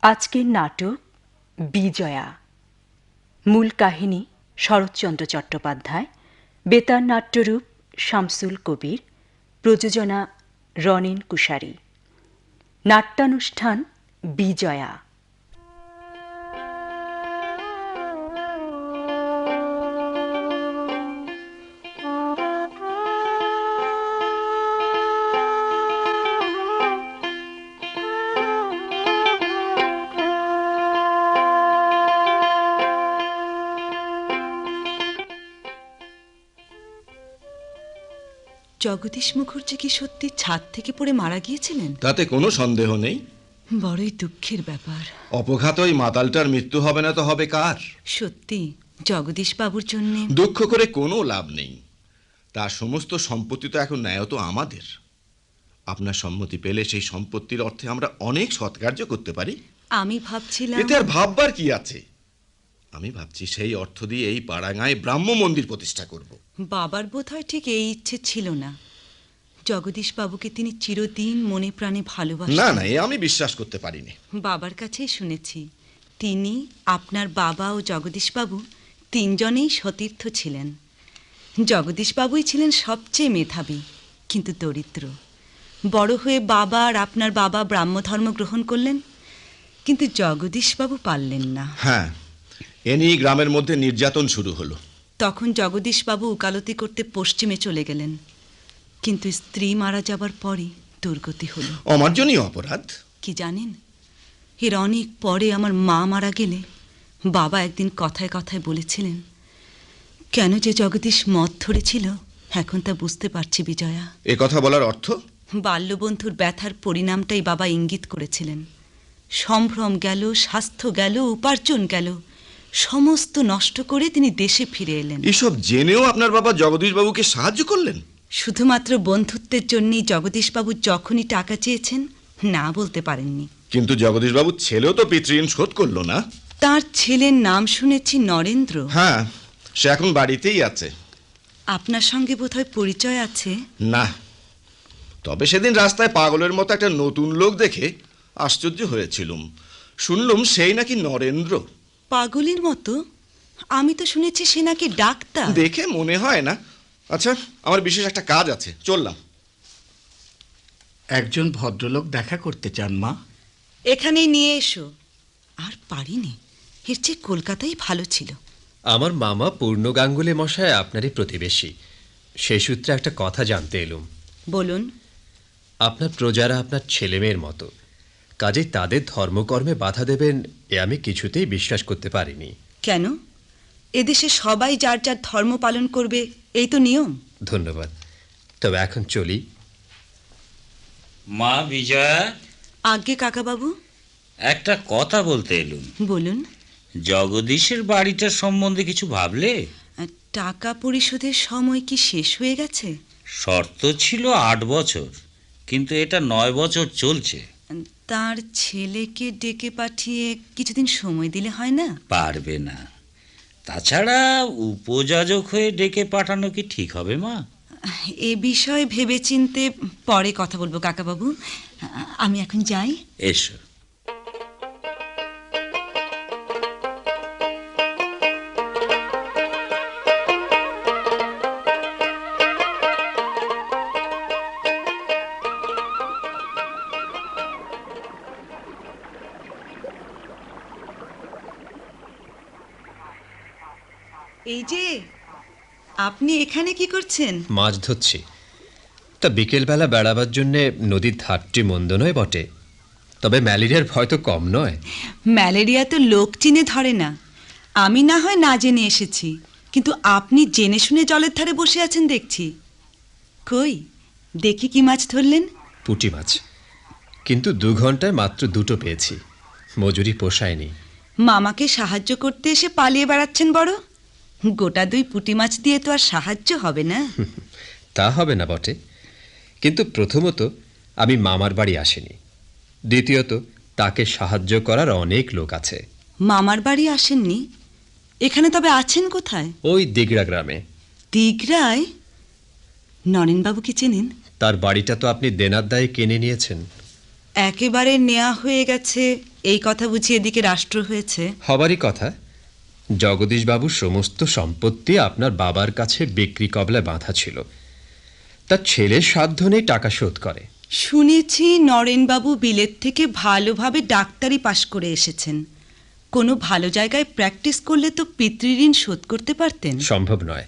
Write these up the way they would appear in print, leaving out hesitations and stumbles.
আজকের নাটক বিজয়া। মূল কাহিনী শরৎচন্দ্র চট্টোপাধ্যায়, বেতার নাট্যরূপ শামসুল কবির, প্রযোজনা রনেন কুশারি। নাট্যানুষ্ঠান বিজয়া। জগদীশ মুখার্জি কি সত্যি ছাদ থেকে পড়ে মারা গিয়েছিলেন? তাতে কোনো সন্দেহ নেই। বড়ই দুঃখের ব্যাপার। অপঘাত ওই মাতালটার মৃত্যু হবে না তো হবে কার? সত্যি জগদীশ বাবুর জন্য দুঃখ করে কোনো লাভ নেই। তার সমস্ত সম্পত্তি তো এখন ন্যায়ত আমাদের। আপনার সম্মতি পেলে সেই সম্পত্তির অর্থে আমরা অনেক সৎকার্য করতে পারি। আমি ভাবছিলাম, এতে আর ভাববার কি আছে? আমি ভাবছি সেই অর্থ দিয়ে এই পাড়াগাঁয়ে ব্রাহ্ম মন্দির প্রতিষ্ঠা করব। বাবার বোধহয় ঠিক এই ইচ্ছে ছিল না। জগদীশ বাবুকে তিনি চিরদিন মনে প্রাণে ভালোবাসেন। না না, এ আমি বিশ্বাস করতে পারিনি। বাবার কাছেই শুনেছি তিনি, আপনার বাবা ও জগদীশ বাবু তিনজনেই সতীর্থ ছিলেন। জগদীশ বাবুই ছিলেন সবচেয়ে মেধাবী, কিন্তু দরিদ্র। বড় হয়ে বাবা আর আপনার বাবা ব্রাহ্মধর্ম গ্রহণ করলেন, কিন্তু জগদীশ বাবু পারলেন না। হ্যাঁ, এ নিয়ে গ্রামের মধ্যে নির্যাতন শুরু হলো। তখন জগদীশ বাবু উকালতি করতে পশ্চিমে চলে গেলেন, কিন্তু স্ত্রী মারা যাবার পরই দুর্গতি হলো। অমার্জনীয় অপরাধ। কি জানেন, এর অনেক পরে আমার মা মারা গেলে বাবা একদিন কথায় কথায় বলেছিলেন, কেন যে জগদীশ মদ ধরেছিল এখন তা বুঝতে পারছি বিজয়া। এ কথা বলার অর্থ? বাল্যবন্ধুর ব্যথার পরিণামটাই বাবা ইঙ্গিত করেছিলেন। সম্ভ্রম গেল, স্বাস্থ্য গেল, উপার্জন গেল, সমস্ত নষ্ট করে তিনি দেশে ফিরে এলেন। এসব জেনেও আপনার বাবা জগদীশ বাবুকে সাহায্য করলেন? শুধুমাত্র বন্ধুত্বের জন্যই জগদীশবাবু যখনই টাকা চেয়েছেন না বলতে পারেননি। কিন্তু জগদীশ বাবুর ছেলেও তো পিতৃঋণ শোধ করলো না। তার ছেলের নাম শুনেছি নরেন্দ্র। হ্যাঁ, সে এখন বাড়িতেই আছে। আপনার সঙ্গে বোধহয় পরিচয় আছে? না, তবে সেদিন রাস্তায় পাগলের মতো একটা নতুন লোক দেখে আশ্চর্য হয়েছিলুম। শুনলুম সেই নাকি নরেন্দ্র। পাগলের মতো? আমি তো শুনেছি সে নাকি ডাক্তার। দেখে মনে হয় না। আচ্ছা, আমার বিশেষ একটা কাজ আছে, চললাম। একজন ভদ্রলোক দেখা করতে চান মা? এখানেই নিয়ে এসো। আর পারিনি, এর চেয়ে কলকাতাই ভালো ছিল। আমার মামা পূর্ণ গাঙ্গুলি মশাই আপনারই প্রতিবেশী। সেই সূত্রে একটা কথা জানতে এলুম। বলুন। আপনার প্রজারা আপনার ছেলেমেয়ের মতো, কাজেই তাদের ধর্মকর্মে বাধা দেবেন এ আমি কিছুতেই বিশ্বাস করতে পারিনি। কেন? এদেশে সবাই যার যার ধর্ম পালন করবে, এই তো নিয়ম। ধন্যবাদ, তবে এখন চলি। মা বিজয়া। আজ্ঞে কাকাবাবু। একটা কথা বলতে এলুম। বলুন। জগদীশের বাড়িটা সম্বন্ধে কিছু ভাবলে? টাকা পরিশোধের সময় কি শেষ হয়ে গেছে? শর্ত ছিল 8 বছর, কিন্তু এটা 9 বছর চলছে। তার ছেলেকে ডেকে পাঠিয়ে কিছুদিন সময় দিলে হয় না? পারবে না। তাছাড়া উপযাজক হয়ে ডেকে পাঠানো কি ঠিক হবে মা? এ বিষয়ে ভেবেচিন্তে পরে কথা বলবো কাকাবাবু। আমি এখন যাই। এসো। এই যে, আপনি এখানে কি করছেন? মাছ ধরছি। তা বিকেলবেলা বেড়াবার জন্যে নদীর ধারটি মন্দ নয় বটে, তবে ম্যালেরিয়ার ভয় তো কম নয়। ম্যালেরিয়া তো লোক চিনে ধরে না। আমি না হয় না জেনে এসেছি, কিন্তু আপনি জেনে শুনে জলের ধারে বসে আছেন দেখছি। কই দেখি কি মাছ ধরলেন? পুঁটি মাছ, কিন্তু 2 ঘন্টায় মাত্র 2টো পেয়েছি। মজুরি পোষায়নি। মামাকে সাহায্য করতে এসে পালিয়ে বেড়াচ্ছেন বড়। গোটা 2 পুঁটি মাছ দিয়ে তো আর সাহায্য হবে না। তা হবে না বটে, কিন্তু প্রথমত আমি মামার বাড়ি আসিনি, দ্বিতীয়ত তাকে সাহায্য করার অনেক লোক আছে। মামার বাড়ি আসেননি? এখানে তবে আছেন কোথায়? ওই দিগড়া গ্রামে। দিগড়ায়? নরেনবাবু কি চেনেন? তার বাড়িটা তো আপনি দেনার দায়ে কিনে নিয়েছেন। একেবারে নেওয়া হয়ে গেছে এই কথা বুঝি এদিকে রাষ্ট্র হয়েছে? হবারই কথা। জগদীশবাবুর সমস্ত সম্পত্তি আপনার বাবার কাছে বিক্রি কবলায় বাঁধা ছিল। তার ছেলের সাধ্য নেই টাকা শোধ করে। শুনেছি নরেনবাবু বিলেত থেকে ভালোভাবে ডাক্তারি পাশ করে এসেছেন। কোনো ভালো জায়গায় প্র্যাকটিস করলে তো পিতৃঋণ শোধ করতে পারতেন। সম্ভব নয়।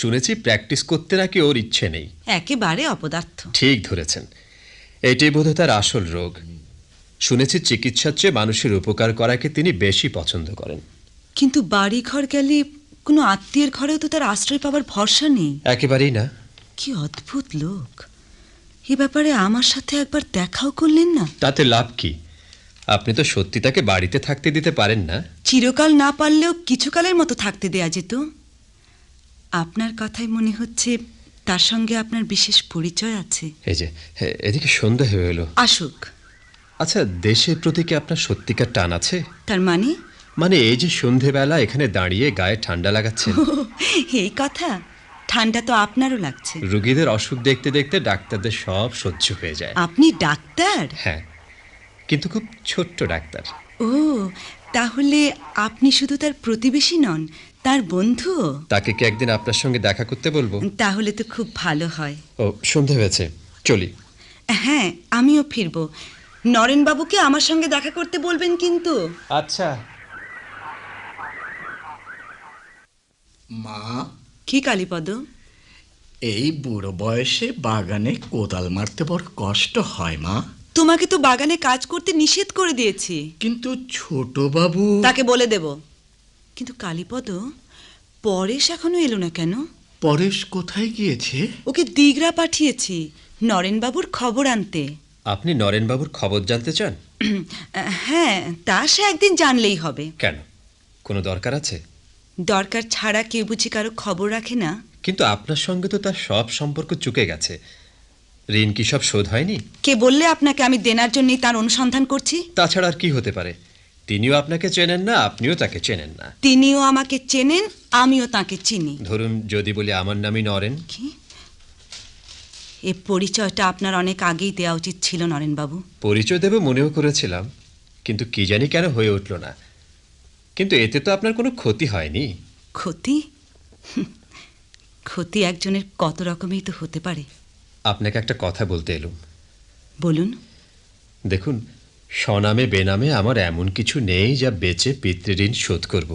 শুনেছি প্র্যাকটিস করতে নাকি ওর ইচ্ছে নেই। একেবারে অপদার্থ। ঠিক ধরেছেন। এটাই বোধহয় তার আসল রোগ। শুনেছি চিকিৎসার চেয়ে মানুষের উপকার করাকে তিনি বেশি পছন্দ করেন। কিন্তু বাড়ি ঘর গেলে কোনো আত্মীয়ের ঘরেও তো তার আশ্রয় পাওয়ার ভরসা নেই। একেবারেই না। কি অদ্ভুত লোক! এ ব্যাপারে আমার সাথে একবার দেখাও করলেন না? তাতে লাভ কি? আপনি তো সত্যি তাকে বাড়িতে থাকতে দিতে পারেন না। চিরকাল না পারলেও কিছুকালের মতো থাকতে দেয়া যেত। আপনার কথাই মনে হচ্ছে তার সঙ্গে আপনার বিশেষ পরিচয় আছে। এই যে এদিকে সন্ধ্যা হয়ে এলো। আসুক। আচ্ছা, দেশের প্রতি কি আপনার সত্যিকার টান আছে? তার মানে? মানে এই যে সন্ধেবেলা এখানে দাঁড়িয়ে গায়ে ঠান্ডা লাগাচ্ছেন। এই কথা? ঠান্ডা তো আপনারও লাগছে। রোগীদের অসুখ দেখতে দেখতে ডাক্তারদের সব সহ্য হয়ে যায়। আপনি ডাক্তার? হ্যাঁ, কিন্তু খুব ছোট্ট ডাক্তার। ও, তাহলে আপনি শুধু তার প্রতিবেশী নন, তার বন্ধু? তাকে কি একদিন আপনার সঙ্গে দেখা করতে বলবো? তাহলে তো খুব ভালো হয়। ও, সন্ধে হয়েছে, চলি। হ্যাঁ, আমিও ফিরব। নরেনবাবুকে আমার সঙ্গে দেখা করতে বলবেন কিন্তু। আচ্ছা। মা, কি কালীপদ? এই বুড়ো বয়সে বাগানে কোদাল মারতে বড় কষ্ট হয় মা। তোমাকে তো বাগানে কাজ করতে নিষেধ করে দিয়েছি। কিন্তু ছোট বাবু। তাকে বলে দেব। কিন্তু কালীপদ, পরেশ এখনো এলো না কেন? পরেশ কোথায় গিয়েছে? ওকে দিগরা পাঠিয়েছি নরেনবাবুর খবর আনতে। আপনি নরেনবাবুর খবর জানতে চান? হ্যাঁ, তা সে একদিন জানলেই হবে। কেন, কোনো দরকার আছে? দরকার ছাড়া কেউ বুঝি কারো খবর রাখে না? কিন্তু আপনার সঙ্গে তো তার সব সম্পর্ক চুকে গেছে। ঋণ কি সব শোধ হয়নি? কে বললে আপনাকে আমি দেনার জন্যই তার অনুসন্ধান করছি? তাছাড়া আর কি হতে পারে? তিনিও আপনাকে চেনেন না, আপনিও তাকে চেনেন না। তিনিও আমাকে চেনেন, আমিও তাকে চিনি। ধরুন যদি বলি আমার নামই নরেন। কি? এ পরিচয়টা আপনার অনেক আগেই দেওয়া উচিত ছিল নরেনবাবু। পরিচয় দেবে মনেও করেছিলাম, কিন্তু কি জানি কেন হয়ে উঠল না। কিন্তু এতে তো আপনার কোনো ক্ষতি হয়নি। ক্ষতি? ক্ষতি একজনের কত রকমই তো হতে পারে। আপনাকে একটা কথা বলতে এলুম। বলুন। দেখুন, স্বনামে বেনামে আমার এমন কিছু নেই যা বেচে পিতৃঋণ শোধ করব।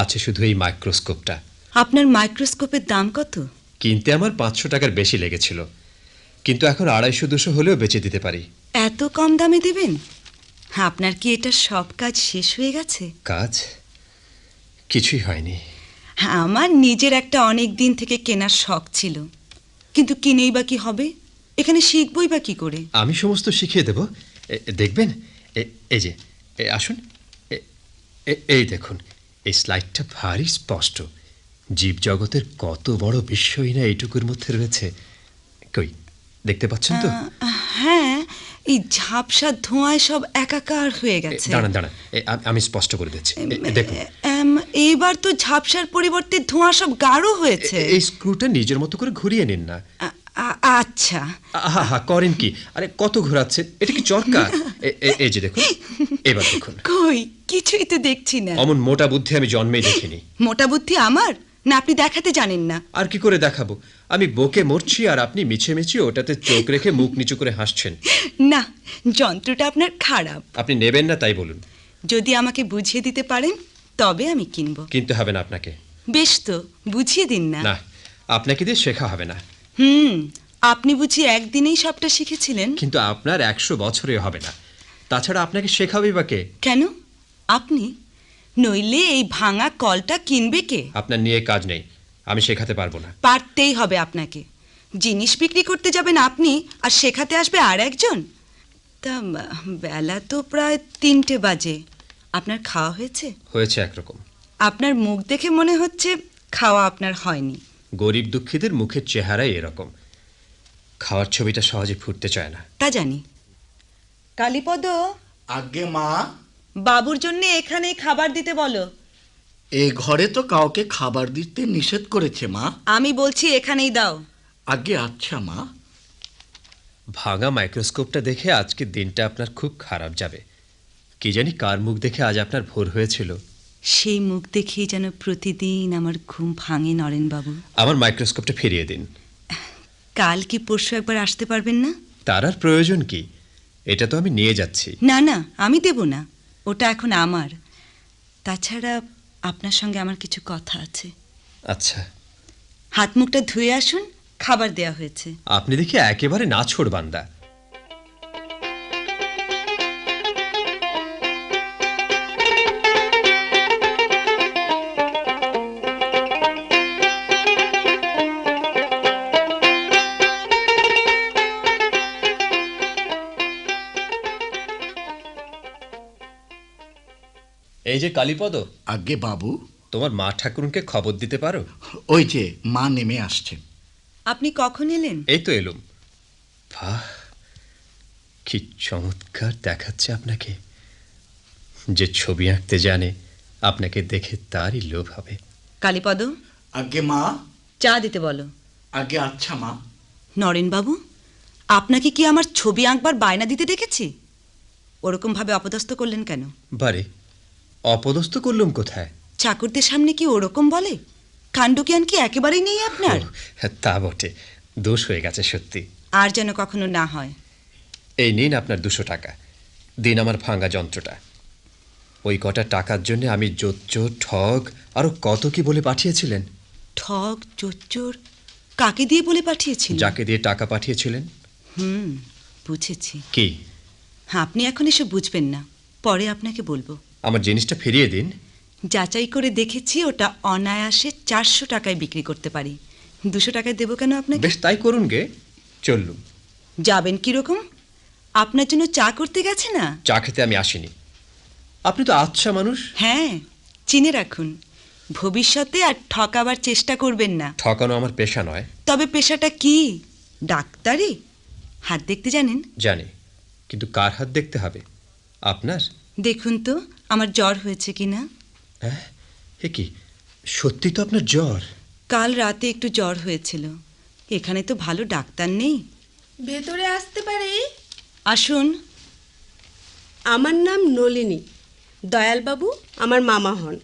আছে শুধু এই মাইক্রোস্কোপটা। আপনার মাইক্রোস্কোপের দাম কত? কিনতে আমার 500 টাকার বেশি লেগেছিল, কিন্তু এখন 250-200 হলেও বেচে দিতে পারি। এত কম দামে দেবেন? আপনার কি এটা সব কাজ শেষ হয়ে গেছে? কাজ কিছুই হয়নি। আমার নিজের একটা অনেক দিন থেকে কেনার শখ ছিল, কিন্তু কিনেই বা কি হবে? এখানে শিখবই বা কি করে? আমি সমস্ত শিখিয়ে দেব। দেখবেন, এই যে আসুন, এই দেখুন, এই স্লাইডটা ভারী স্পষ্ট। জীবজগতের কত বড় বিস্ময় না এইটুকুর মধ্যে রয়েছে। কই, দেখতে পাচ্ছেন তো? হ্যাঁ, এই ঝাপসা ধোঁয়ায় সব একাকার হয়ে গেছে। দাঁড়ান দাঁড়ান, আমি স্পষ্ট করে দিচ্ছি। দেখুন, এইবার তো ঝাপসার পরিবর্তে ধোঁয়া সব গাঢ় হয়েছে। এই স্ক্রুটা নিজের মতো করে ঘুরিয়ে নিন না। আচ্ছা। হা করেন কি? আরে কত ঘোরাচ্ছেন, এটা কি চরকা? এই যে দেখুন, এবার দেখুন। কই, কিছুই তো দেখছি না। অমন মোটা বুদ্ধি আমি জন্মেই দেখিনি। মোটা বুদ্ধি আমার? না আপনি দেখাতে জানেন না? আর কি করে দেখাবো? আমি বকে মরছি আর আপনি মিছে মিছে ওটাতে চোখ রেখে মুখ নিচু করে হাসছেন। না, যন্ত্রটা আপনার খারাপ। আপনি নেবেন না তাই বলুন। যদি আমাকে বুঝিয়ে দিতে পারেন তবে আমি কিনবো। কিনতে হবে না আপনাকে। বেশ তো, বুঝিয়ে দিন না। না, আপনাকে দিয়ে শেখা হবে না। আপনি বুঝি একদিনেই সবটা শিখেছিলেন? কিন্তু আপনার 100 বছরে হবে না। তাছাড়া আপনাকে শেখাবেই বা কে? কেন আপনি? নইলে এই ভাঙা কলটা কিনবে কে? আপনার নিয়ে কাজ নেই, আমি শেখাতে পারবো না। পারতেই হবে আপনাকে। জিনিস বিক্রি করতে যাবেন আপনি, আর শেখাতে আসবে আর একজন? তা বেলা তো প্রায় 3টে বাজে। আপনার খাওয়া হয়েছে? হয়েছে একরকম। আপনার মুখ দেখে মনে হচ্ছে খাওয়া আপনার হয়নি। গরিব দুঃখীদের মুখের চেহারাই এরকম, খাওয়ার ছবিটা সহজে ফুটতে চায় না। তা জানি। কালীপদ, আগে মা, বাবুর জন্য এখানেই খাবার দিতে বলো। এ ঘরে তো কাউকে খাবার দিতে নিষেধ করেছে মা। আমি বলছি এখানেই দাও। আগে আচ্ছা মা। ভাঙা মাইক্রোস্কোপটা দেখে আজকের দিনটা আপনার খুব খারাপ যাবে। কি জানি কার মুখ দেখে আজ আপনার ভোর হয়েছিল। সেই মুখ দেখেই যেন প্রতিদিন আমার ঘুম ভাঙে নরেনবাবু। আমার মাইক্রোস্কোপটা ফিরিয়ে দিন। কাল কি পরশু একবার আসতে পারবেন না? তার আর প্রয়োজন কি? এটা তো আমি নিয়ে যাচ্ছি। না না, আমি দেব না, ওটা এখন আমার। তাছাড়া আপনার সঙ্গে আমার কিছু কথা আছে। আচ্ছা, হাত মুখটা ধুয়ে আসুন, খাবার দেয়া হয়েছে। আপনি দেখি একেবারে নাছোড় বান্দা। এই যে কালীপদ, আগে বাবু, তোমার মা ঠাকুরকে খবর দিতে পারো? ওই যে মা নেমে আসছেন। আপনি কখন এলেন? এই তো এলুম। বাহ, কি চমৎকার দেখাচ্ছে আপনাকে। যে ছবি আঁকতে জানে, আপনাকে দেখে তারই লোভ হবে। কালীপদ, আগে মা। চা দিতে বলো। আগে আচ্ছা মা। নরেনবাবু, আপনাকে কি আমার ছবি আঁকবার বায়না দিতে দেখেছি? ওরকম ভাবে অপদস্থ করলেন কেন? বারে, অপদস্থ করলুম কোথায়? চাকরদের সামনে কি ওরকম বলে? কাণ্ডজ্ঞান কি একেবারেই নেই আপনার? হ্যাঁ, তা বটে, দোষ হয়ে গেছে সত্যি। আর যেন কখনো না হয়। এই নিন আপনার 200 টাকা, দিন আমার ভাঙা যন্ত্রটা। ওই কটা টাকার জন্য আমি জোচ্চোর, ঠগ, আরো কত কি বলে পাঠিয়েছিলেন। ঠগ, চোর, কাকে দিয়ে বলে পাঠিয়েছিল? যাকে দিয়ে টাকা পাঠিয়েছিলেন। বুঝেছি। কি? আপনি এখন এসে বুঝবেন না, পরে আপনাকে বলবো। আমার জিনিসটা ফিরিয়ে দিন। যাচাই করে দেখেছি, ওটা অনায়াসে 400 টাকায় বিক্রি করতে পারি। 200 টাকায় দেবো কেন আপনাকে? বেশ, তাই করুন গে। চললুম। যাবেন কিরকম? আপনার জন্য চা করতে গেছে না? চা খেতে আমি আসিনি। আপনি তো আচ্ছা মানুষ। হ্যাঁ, চিনে রাখুন, ভবিষ্যতে আর ঠকাবার চেষ্টা করবেন না। ঠকানো আমার পেশা নয়। তবে পেশাটা কি? ডাক্তারি? হাত দেখতে জানেন? জানি, কিন্তু কার হাত দেখতে হবে? আপনার? দেখুন তো আমার জ্বর হয়েছে কিনা। হ্যাঁ, এ কি সত্যি তো আপনার জ্বর? কাল রাতে একটু জ্বর হয়েছিল। এখানে তো ভালো ডাক্তার নেই। ভেতরে আসতে পারি? আসুন। আমার নাম নলিনী। দয়ালবাবু আমার মামা হন।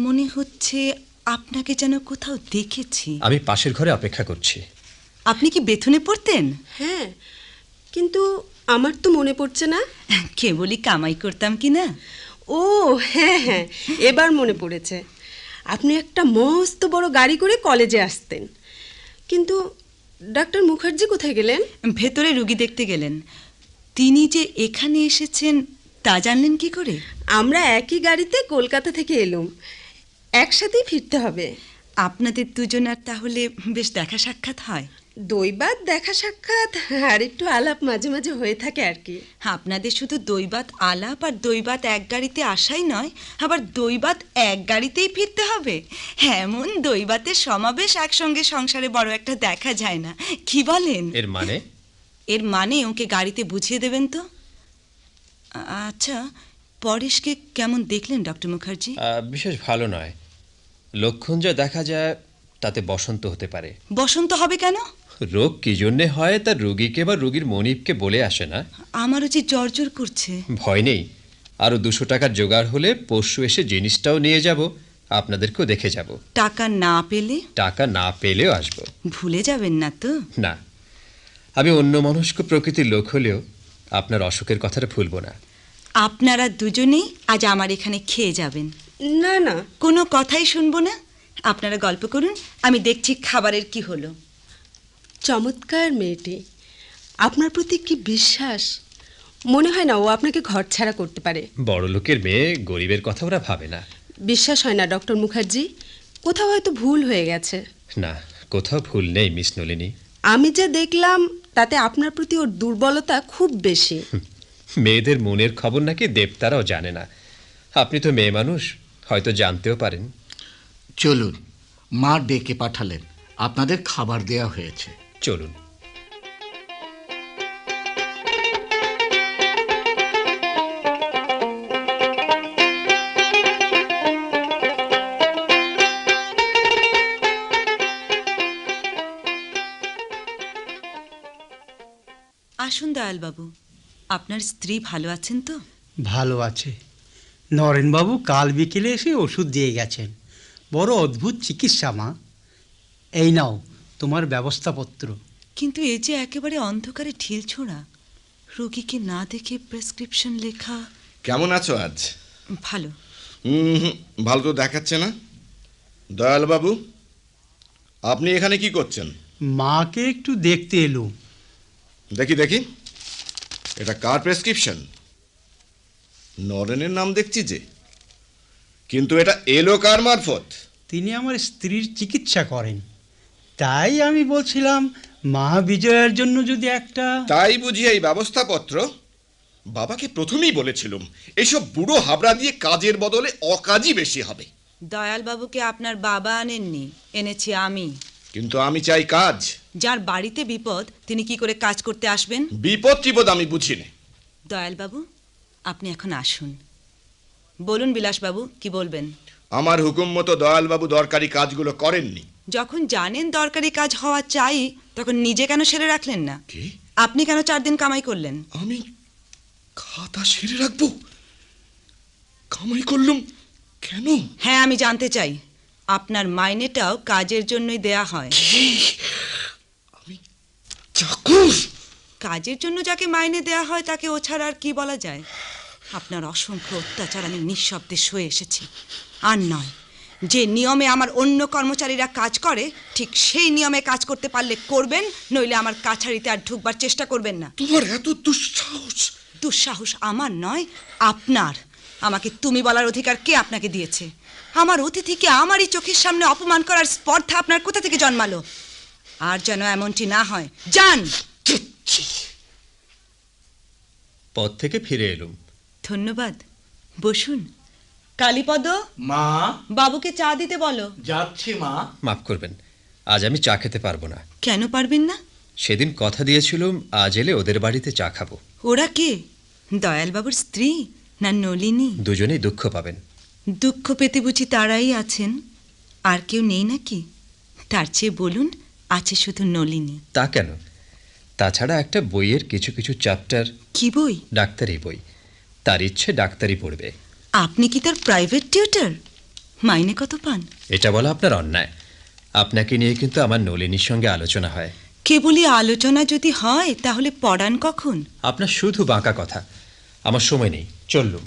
মনে হচ্ছে আপনাকে যেন কোথাও দেখেছি। আমি পাশের ঘরে অপেক্ষা করছি। আপনি কি বেথুনে পড়তেন? হ্যাঁ, কিন্তু আমার তো মনে পড়ছে না। কেবলই কামাই করতাম কি না। ও হ্যাঁ হ্যাঁ, এবার মনে পড়েছে। আপনি একটা মস্ত বড় গাড়ি করে কলেজে আসতেন। কিন্তু ডাক্তার মুখার্জি কোথায় গেলেন? ভেতরে রুগী দেখতে গেলেন। তিনি যে এখানে এসেছেন তা জানলেন কি করে? আমরা একই গাড়িতে কলকাতা থেকে এলুম, একসাথেই ফিরতে হবে। আপনাদের দুজনার তাহলে বেশ দেখা সাক্ষাৎ হয়? দৈবাত দেখা সাক্ষাৎ আর একটু আলাপ মাঝে মাঝে হয়ে থাকে আর কি। আপনাদের শুধু দৈবাত আলাপ আর দৈবাত এক গাড়িতে আসাই নয়, আবার দৈবাত এক গাড়িতেই ফিরতে হবে। এমন দৈবাতের সমাবেশ একসঙ্গে সংসারে বড় একটা দেখা যায় না, কি বলেন? এর মানে? এর মানে ওকে গাড়িতে বুঝিয়ে দেবেন তো। আচ্ছা, পরেশকে কেমন দেখলেন ডক্টর মুখার্জি? বিশেষ ভালো নয়। লক্ষণ যা দেখা যায় তাতে বসন্ত হতে পারে। বসন্ত হবে কেন? রোগ কি জন্যে হয় তা রোগীকে বা রোগীর মনিবকে বলে আসে না। আমারও যে জ্বর জ্বর করছে। ভয় নেই, আরো 200 টাকার জোগাড় হলে পরশু এসে জিনিসটাও নিয়ে যাব, আপনাদেরকেও দেখে যাব। টাকা না পেলে? টাকা না পেলেও আসবো। ভুলে যাবেন না তো? না, আমি অন্যমনস্ক প্রকৃতির লোক হলেও আপনার অসুখের কথাটা ভুলবো না। আপনারা দুজনেই আজ আমার এখানে খেয়ে যাবেন। না না, কোনো কথাই শুনবো না। আপনারা গল্প করুন, আমি দেখছি খাবারের কি হলো। চমৎকার মেয়েটি, আপনার প্রতি কি বিশ্বাস! মনে হয় না ও আপনাকে ঘরছাড়া করতে পারে। বড় লোকের মেয়ে গরিবের কথা ওরা ভাবে না। বিশ্বাস হয় না ডক্টর মুখার্জি, কোথাও হয়তো ভুল হয়ে গেছে। না, কোথাও ভুল নেই মিস নলিনী। আমি যা দেখলাম তাতে আপনার প্রতি ওর দুর্বলতা খুব বেশি। মেয়েদের মনের খবর নাকি দেবতারাও জানে না। আপনি তো মেয়ে মানুষ, হয়তো জানতেও পারেন। চলুন, মা ডেকে পাঠালেন, আপনাদের খাবার দেয়া হয়েছে। চলুন। আসুন দয়ালবাবু, আপনার স্ত্রী ভালো আছেন তো? ভালো আছে। নরেনবাবু কাল বিকেলে এসে ওষুধ দিয়ে গেছেন। বড় অদ্ভুত চিকিৎসা মা। এই নাও তোমার ব্যবস্থাপত্র। কিন্তু এ যে একেবারে অন্ধকারে ঢিল ছোঁড়া, রোগীকে না দেখে প্রেসক্রিপশন লেখা। কেমন আছো আজ? ভালো। ভালো তো দেখাচ্ছে না। দয়ালবাবু, আপনি এখানে কি করছেন? মাকে একটু দেখতে এলুম। দেখি দেখি, এটা কার প্রেসক্রিপশন? নরেনের নাম দেখছি যে, কিন্তু এটা এলো কার মারফত? তিনি আমার স্ত্রীর চিকিৎসা করেন, তাই আমি বলছিলাম মা বিজয়ার জন্য যদি একটা। তাই বুঝি এই ব্যবস্থাপত্র? বাবাকে প্রথমেই বলেছিলাম এসব বুড়ো হাবড়া দিয়ে কাজের বদলে অকাজই বেশি হবে। দয়ালবাবুকে আপনার বাবা আনেননি, এনেছি আমি। কিন্তু আমি চাই কাজ। যার বাড়িতে বিপদ তিনি কি করে কাজ করতে আসবেন? বিপদ টিপদ আমি বুঝি না। দয়ালবাবু, আপনি এখন আসুন। বলুন বিলাসবাবু, কি বলবেন? আমার হুকুম মতো দয়ালবাবু দরকারি কাজগুলো করেননি। যখন জানেন দরকারি কাজ হওয়া চাই, তখন নিজে কেন সেরে রাখলেন না? কি? আপনি কেন 4 দিন কামাই করলেন? আমি খাতা সেরে রাখবো? কামাই করলুম কেন? হ্যাঁ, আমি জানতে চাই। আপনার মাইনেটাও কাজের জন্যই দেয়া হয়। আমি চাকর? কাজের জন্য যাকে মাইনে দেয়া হয় তাকে ও ছাড়া আর কি বলা যায়? আপনার অসংখ্য অত্যাচার আমি নিঃশব্দে সয়ে এসেছি। আর নয়, যে নিয়মে আমার অন্য কর্মচারীরা কাজ করে ঠিক সেই নিয়মে কাজ করতে পারলে করবেন, নইলে আমার কাছারিতে আর ঢুকবার চেষ্টা করবেন না। তোমার এত দুঃসাহস? দুঃসাহস আমার নয়, আপনার। আমাকে তুমি বলার অধিকার কে আপনাকে দিয়েছে? আমার অতিথিকে আমারই চোখের সামনে অপমান করার স্পর্ধা আপনার কোথা থেকে জন্মালো? আর যেন এমনটি না হয়। যান। পথ থেকে ফিরে এলুম। ধন্যবাদ, বসুন। কালীপদ, মা, বাবুকে চা দিতে বলো। যাচ্ছি মা। মাফ করবেন, আজ আমি চা খেতে পারবো না। কেন পারবেন না? সেদিন কথা দিয়েছিলুম আজ এলে ওদের বাড়িতে চা খাবো। ওরা কে? দয়ালবাবুর স্ত্রী না নলিনী? দুজনেই দুঃখ পাবেন। দুঃখ পেতে বুঝি তারাই আছেন, আর কেউ নেই নাকি? তার চেয়ে বলুন আছে শুধু নলিনী। তা কেন? তাছাড়া একটা বইয়ের কিছু কিছু চ্যাপ্টার। কি বই? ডাক্তারি বই। তার ইচ্ছে ডাক্তারি পড়বে। আপনি কি তার প্রাইভেট টিউটর? মাইনে কত পান? এটা বলা আপনার অন্যায়। আপনাকে নিয়ে কিন্তু আমার নলিনীর সঙ্গে আলোচনা হয়। কেবলই আলোচনা যদি হয় তাহলে পড়ান কখন? আপনার শুধু বাঁকা কথা। আমার সময় নেই, চললুম।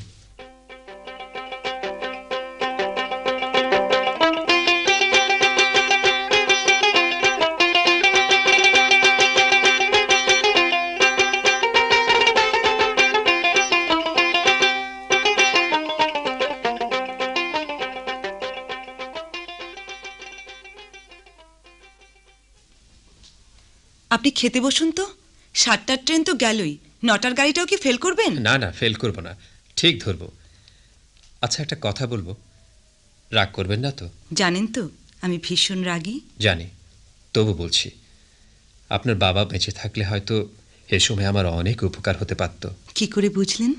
আপনি খেতে বসুন তো। 7টার ট্রেন তো গেলই, 9টার গাড়িটাও কি ফেল করবেন? না না, ফেল করব না, ঠিক ধরবো। আচ্ছা, একটা কথা বলবো, রাগ করবেন না তো? জানেন তো আমি ভীষণ রাগী। জানি, তবু বলছি। আপনার বাবা বেঁচে থাকলে হয়তো এ সময় আমার অনেক উপকার হতে পারত। কি করে বুঝলেন?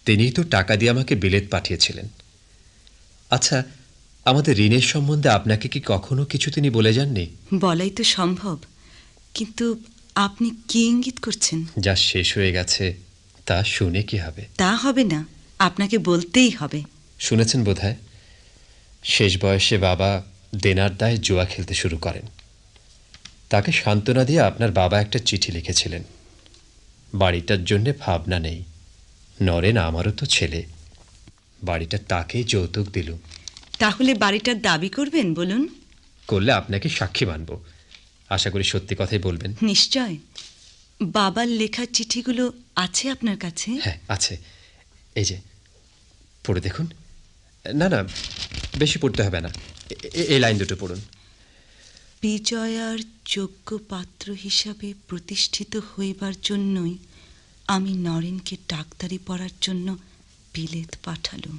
তিনিই তো টাকা দিয়ে আমাকে বিলেত পাঠিয়েছিলেন। আচ্ছা, আমাদের ঋণের সম্বন্ধে আপনাকে কি কখনো কিছু তিনি বলে যাননি? বলাই তো সম্ভব, কিন্তু আপনি কি ইঙ্গিত করছেন? যা শেষ হয়ে গেছে তা শুনে কি হবে? তা হবে না, আপনাকে বলতেই হবে। শুনেছেন বোধহয়, শেষ বয়সে বাবা দেনার দায়ে জুয়া খেলতে শুরু করেন। তাকে সান্ত্বনা দিয়ে আপনার বাবা একটা চিঠি লিখেছিলেন। বাড়িটার জন্যে ভাবনা নেই, নরেন আমারও তো ছেলে, বাড়িটা তাকেই যৌতুক দিলুম। তাহলে বাড়িটার দাবি করবেন বলুন? করলে আপনাকে সাক্ষী মানব। আশা করি সত্যি কথাই বলবেন। নিশ্চয়। বাবার লেখা চিঠিগুলো আছে আপনার কাছে? হ্যাঁ, আছে। এই যে, পড়ে দেখুন। না না, বেশি পড়তে হবে না, এই লাইন দুটো পড়ুন। বিজয়ার যোগ্য পাত্র হিসাবে প্রতিষ্ঠিত হইবার জন্যই আমি নরেনকে ডাক্তারি পড়ার জন্য বিলেত পাঠালুম।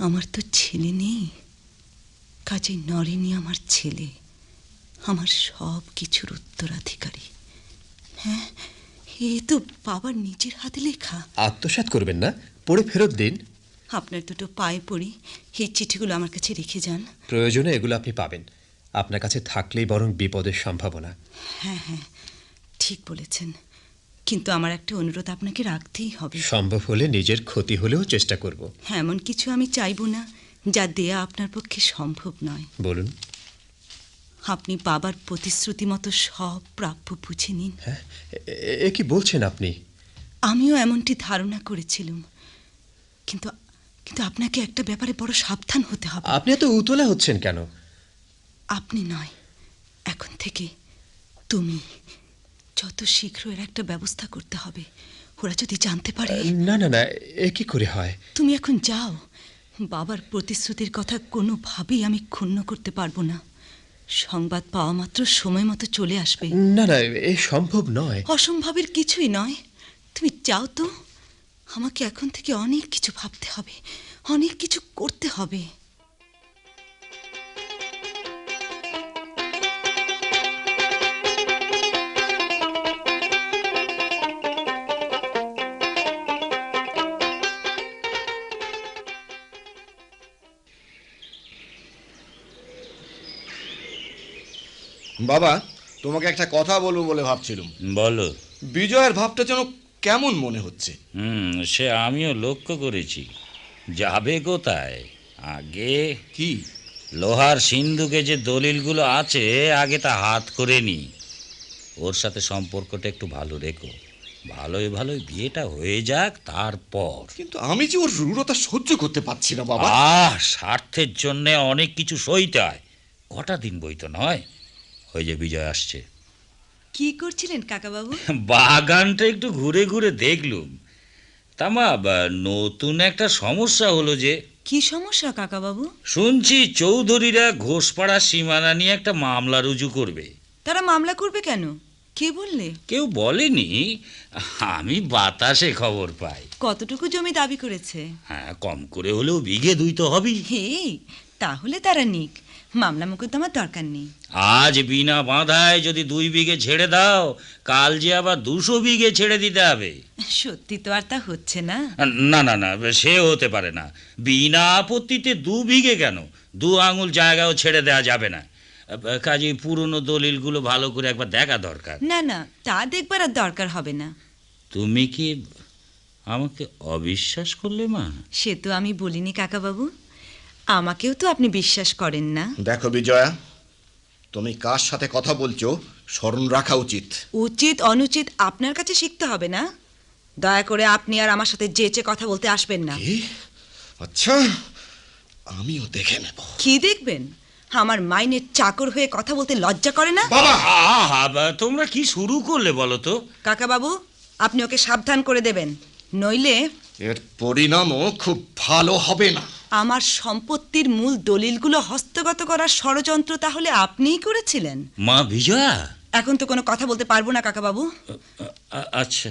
আমার তো ছেলে নেই, কাজেই নরেনই আমার ছেলে, আমার সব কিছুর উত্তরাধিকারী। হ্যাঁ, এ তো বাবার নিজের হাতে লেখা। আত্মসাৎ করবেন না, পড়ে ফেরত দিন। আপনার দুটো পায়ে পড়ি, এই চিঠিগুলো আমার কাছে রেখে যান। প্রয়োজনে এগুলো আপনি পাবেন। আপনার কাছে থাকলেই বরং বিপদের সম্ভাবনা। হ্যাঁ হ্যাঁ, ঠিক বলেছেন। কিন্তু আমার একটা অনুরোধ আপনাকে রাখতেই হবে। সম্ভব হলে নিজের ক্ষতি হলেও চেষ্টা করব। এমন কিছু আমি চাইব না যা দেয়া আপনার পক্ষে সম্ভব নয়। বলুন। আপনি বাবার প্রতিশ্রুতি মতো সব প্রাপ্য বুঝে নিন। হ্যাঁ, এ কি বলছেন আপনি? আমিও এমনটি ধারণা করেছিলাম, কিন্তু কিন্তু আপনাকে একটা ব্যাপারে বড় সাবধান হতে হবে। আপনি এত উতলা হচ্ছেন কেন? আপনি নয়, এখন থেকে তুমি। যত শীঘ্র এর একটা ব্যবস্থা করতে হবে। ওরা যদি জানতে পারে। না না না, এ কি করে হয়? তুমি এখন যাও। বাবার প্রতিশ্রুতির কথা কোনোভাবেই আমি ক্ষুণ্ণ করতে পারবো না। সংবাদ পাওয়া মাত্র সময় মতো চলে আসবে। না না, এ সম্ভব নয়। অসম্ভবের কিছুই নয়। তুমি যাও তো। আমাকে এখন থেকে অনেক কিছু ভাবতে হবে, অনেক কিছু করতে হবে। বাবা, তোমাকে একটা কথা বলবো বলে ভাবছিলাম। বলো। বিজয়ের ভাবটা যেন কেমন মনে হচ্ছে। সে আমিও লক্ষ্য করেছি। যাবে কোথায়? আগে কি? লোহার সিন্ধুকে যে দলিলগুলো আছে আগে তা হাত করে নি। ওর সাথে সম্পর্কটা একটু ভালো রেখো। ভালোই ভালোই বিয়েটা হয়ে যাক, তারপর। কিন্তু আমি যে ওর রূঢ়তা সহ্য করতে পারছি না বাবা। স্বার্থের জন্য অনেক কিছু সইতে হয়। কটা দিন বই তো নয়। ওই যে বিজয় আসছে। কি করছিলেন কাকাবাবু? বাগানটা একটু ঘুরে ঘুরে দেখলুম। তামা নতুন একটা সমস্যা হলো যে। কি সমস্যা কাকাবাবু? শুনছি চৌধুরীরা ঘোষপাড়া সীমানা নিয়ে একটা মামলা রুজু করবে। তারা মামলা করবে কেন? কে বললে? কেউ বলেনি, আমি বাতাসে খবর পাই। কতটুকু জমি দাবি করেছে? হ্যাঁ, কম করে হলেও বিঘে 2 তো হবেই। হে, তাহলে তারা নিক। মামলা মোকদ্দমার দরকার নেই। আজ বিনা বাঁধায় যদি 2 বিঘে ছেড়ে দাও, কাল যে আবার 200 বিঘে ছেড়ে দিতে হবে। সত্যি তো আর তা হচ্ছে না। না না না, সে হতে পারে না। বিনা আপত্তিতে 2 বিঘে কেন, 2 আঙুল জায়গাও ছেড়ে দেওয়া যাবে না। কাজে পুরনো দলিলগুলো ভালো করে একবার দেখা দরকার। না না, তা দেখবার আর দরকার হবে না। তুমি কি আমাকে অবিশ্বাস করলে মা? সে তো আমি বলিনি কাকাবাবু। আমাকেও তো আপনি বিশ্বাস করেন না। দেখো বিজয়া, তুমি কার সাথে কথা বলছো স্মরণ রাখা উচিত। উচিত অনুচিত আপনার কাছে শিখতে হবে না। দয়া করে আপনি আর আমার সাথে যেচে কথা বলতে আসবেন না। কি? আচ্ছা, আমিও দেখে নেব। কি দেখবেন? আমার মাইনের চাকর হয়ে কথা বলতে লজ্জা করে না? বাবা, তোমরা কি শুরু করলে বলো তো? কাকাবাবু, আপনি ওকে সাবধান করে দেবেন, নইলে এর পরিণামও খুব ভালো হবে না। আমার সম্পত্তির মূল দলিলগুলো হস্তগত করার ষড়যন্ত্র তাহলে আপনিই করেছিলেন? মা বিজয়া। এখন তো কোনো কথা বলতে পারবো না কাকাবাবু। আচ্ছা।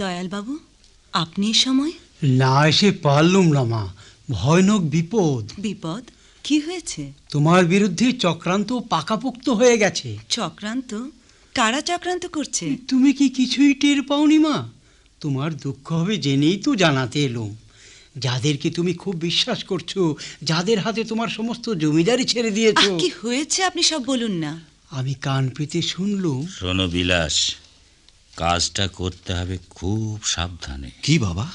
দয়ালবাবু, আপনি এই সময়? না এসে পারলুম না মা, ভয়ানক বিপদ। বিপদ? কি হয়েছে? তোমার বিরুদ্ধে চক্রান্ত পাকাপোক্ত হয়ে গেছে। চক্রান্ত? কারা চক্রান্ত করছে? তুমি কি কিছুই টের পাওনি মা? তোমার দুঃখ হবে জেনেই তো জানাতে এলুম। যাদেরকে তুমি খুব বিশ্বাস করছো, যাদের হাতে তোমার সমস্ত জমিদারি ছেড়ে দিয়েছো। কি হয়েছে আপনি সব বলুন না। আমি কান পেতে শুনলুম। শোনো বিলাস, কাজটা করতে হবে খুব সাবধানে। কি বাবা?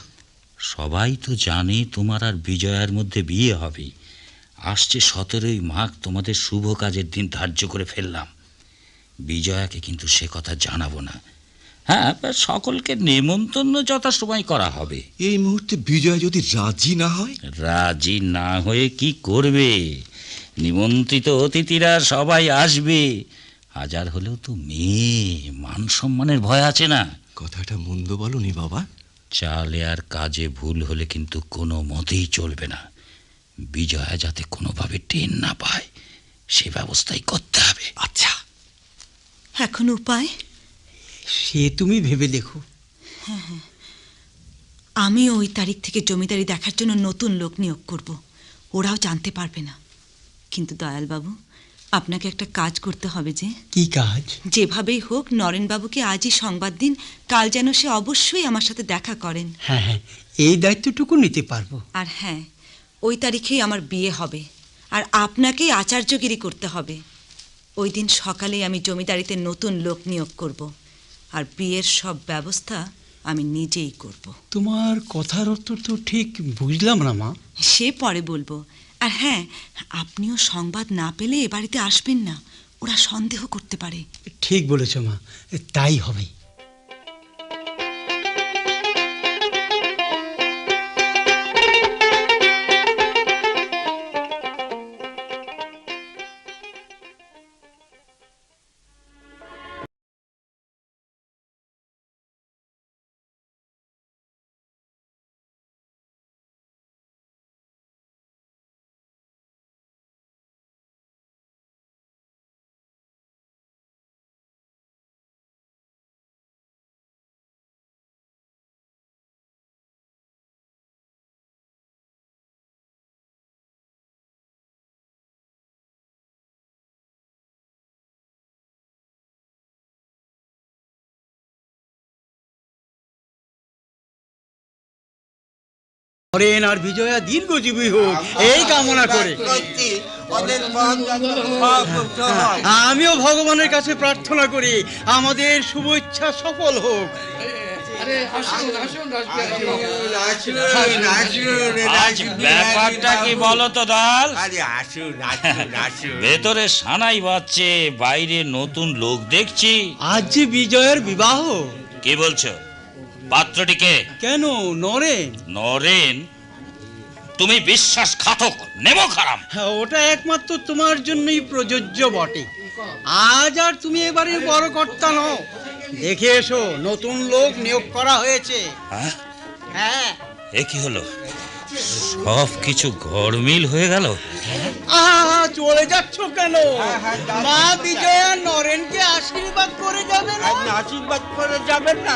সবাই তো জানে তোমার আর বিজয়ার মধ্যে বিয়ে হবে। আসছে 17ই মাঘ তোমাদের শুভ কাজের দিন ধার্য করে ফেললাম। বিজয়াকে কিন্তু সে কথা জানাবো না। হ্যাঁ, সকলকে নেমন্তন্ন যথাসময় করা হবে। এই মুহূর্তে বিজয় যদি রাজি না হয়? রাজি না হয়ে কি করবে? নিমন্ত্রিত অতিথিরা সবাই আসবে। হাজার হলেও তো মেয়ে, মান সম্মানের ভয় আছে না। কথাটা মন্দ বলনি বাবা। চালে আর কাজে ভুল হলে কিন্তু কোনো মতেই চলবে না। বিজয়া যাতে কোনোভাবে টেন না পায় সে ব্যবস্থাই করতে হবে। আচ্ছা, এখন উপায়? সে তুমি ভেবে দেখো। আমি ওই তারিখ থেকে জমিদারি দেখার জন্য নতুন লোক নিয়োগ করব। ওরাও জানতে পারবে না। কিন্তু দয়ালবাবু, আপনাকে একটা কাজ করতে হবে যে। কি কাজ? যেভাবেই হোক নরেনবাবুকে আজই সংবাদ দিন, কাল যেন সে অবশ্যই আমার সাথে দেখা করেন। হ্যাঁ হ্যাঁ, এই দায়িত্বটুকু নিতে পারবো। আর হ্যাঁ, ওই তারিখেই আমার বিয়ে হবে, আর আপনাকেই আচার্যগিরি করতে হবে। ওই দিন সকালেই আমি জমিদারিতে নতুন লোক নিয়োগ করব, আর বিয়ের সব ব্যবস্থা আমি নিজেই করব। তোমার কথার উত্তর তো ঠিক বুঝলাম না মা। সে পরে বলবো। আর হ্যাঁ, আপনিও সংবাদ না পেলে এ বাড়িতে আসবেন না, ওরা সন্দেহ করতে পারে। ঠিক বলেছ মা, তাই হবে। নরেন আর বিজয়া দীর্ঘজীবী হোক এই কামনা করে আমিও ভগবানের কাছে প্রার্থনা করি আমাদের শুভ ইচ্ছা সফল হোক। ব্যাপারটা কি বলো তো দাল? ভেতরে সানাই বাজছে, বাইরে নতুন লোক দেখছি। আজ যে বিজয়ের বিবাহ। কি বলছো? পাত্রটিকে? কেন নরেন? নরেন? তুমি বিশ্বাসঘাতক, নেব খারাপ। হ্যাঁ, ওটা একমাত্র তোমার জন্যই প্রযোজ্য বটে। আজ আর তুমি এবারে বড় কর্তা নও। দেখে এসো, নতুন লোক নিয়োগ করা হয়েছে। হ্যাঁ। এ কি হলো? সব কিছু গড়মিল হয়ে গেল। চলে যাচ্ছ কেন? মা বিজয়া নরেনকে আশীর্বাদ করে যাবে না? আশীর্বাদ করে যাবেন না?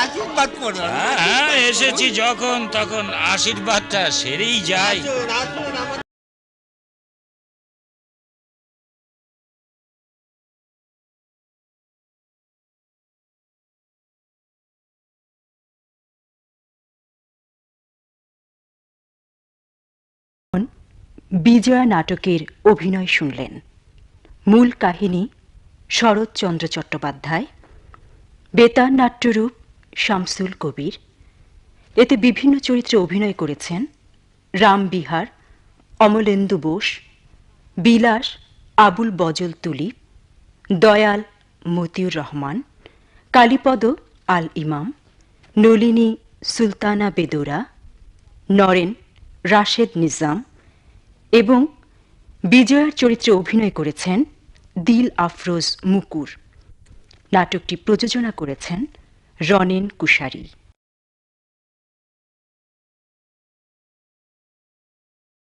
আশীর্বাদ করে এসেছি যখন তখন আশীর্বাদটা সেরেই যায়। বিজয়া নাটকের অভিনয় শুনলেন। মূল কাহিনী শরৎচন্দ্র চট্টোপাধ্যায়, বেতার নাট্যরূপ শামসুল কবির। এতে বিভিন্ন চরিত্রে অভিনয় করেছেন রামবিহার, অমলেন্দু বোস, বিলাস আবুল বজল তুলিপ, দয়াল মতিউর রহমান, কালীপদ আল ইমাম, নলিনী সুলতানা বেদোরা, নরেন রাশেদ নিজাম এবং বিজয়ার চরিত্রে অভিনয় করেছেন দিল আফরোজ মুকুর। নাটকটি প্রযোজনা করেছেন রনেন কুশারি।